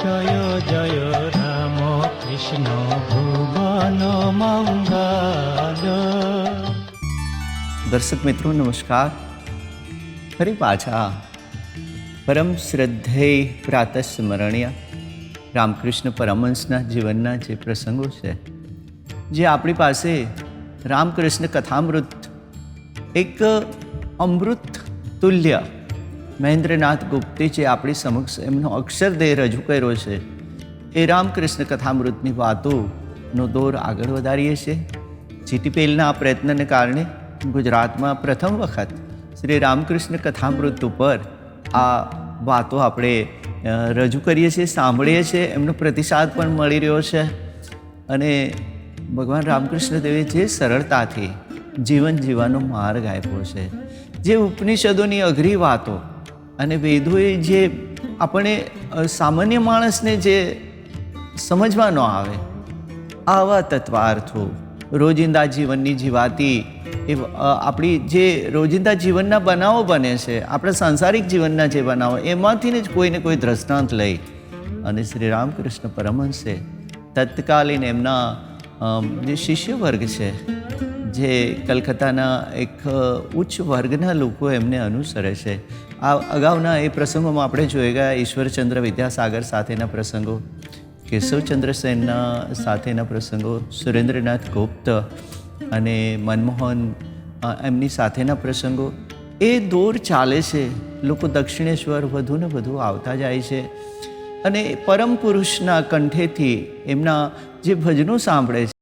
জয় জয় রাম কৃষ্ণ ভুবন મંગલ। દર્શક મિત્રો નમસ્કાર। ફરી પાછા પરમ શ્રદ્ધેય પ્રાતસ્મરણીય રામકૃષ્ણ પરમહંસના જીવનના જે પ્રસંગો છે, જે આપણી પાસે રામકૃષ્ણ કથામૃત એક અમૃત તુલ્ય મહેન્દ્રનાથ ગુપ્તે જે આપણી સમક્ષ એમનો અક્ષરદેહ રજૂ કર્યો છે, એ રામકૃષ્ણ કથામૃતની વાતોનો દોર આગળ વધારીએ છીએ। જીટીપીએલના આ પ્રયત્નને કારણે ગુજરાતમાં પ્રથમ વખત શ્રી રામકૃષ્ણ કથામૃત ઉપર આ વાતો આપણે રજૂ કરીએ છીએ, સાંભળીએ છીએ। એમનો પ્રતિસાદ પણ મળી રહ્યો છે અને ભગવાન રામકૃષ્ણ દેવે જે સરળતાથી જીવન જીવવાનો માર્ગ આપ્યો છે, જે ઉપનિષદોની અઘરી વાતો અને વેદોએ જે આપણે સામાન્ય માણસને જે સમજવા ન આવે આવા તત્વાર્થો રોજિંદા જીવનની જીવાતી એ આપણી જે રોજિંદા જીવનના બનાવો બને છે, આપણા સાંસારિક જીવનના જે બનાવો, એમાંથી જ કોઈને કોઈ દ્રષ્ટાંત લઈ અને શ્રી રામકૃષ્ણ પરમહંસે તત્કાલીન એમના જે શિષ્ય વર્ગ છે, જે કલકત્તાના એક ઉચ્ચ વર્ગના લોકો એમને અનુસરે છે। આ અગાઉના એ પ્રસંગોમાં આપણે જોઈ ગયા ઈશ્વરચંદ્ર વિદ્યાસાગર સાથેના પ્રસંગો, કેશવચંદ્ર સેનના સાથેના પ્રસંગો, સુરેન્દ્રનાથ ગુપ્ત અને મનમોહન એમની સાથેના પ્રસંગો, એ દોર ચાલે છે। લોકો દક્ષિણેશ્વર વધુ ને વધુ આવતા જાય છે અને પરમ પુરુષના કંઠેથી એમના જે ભજનો સાંભળે છે,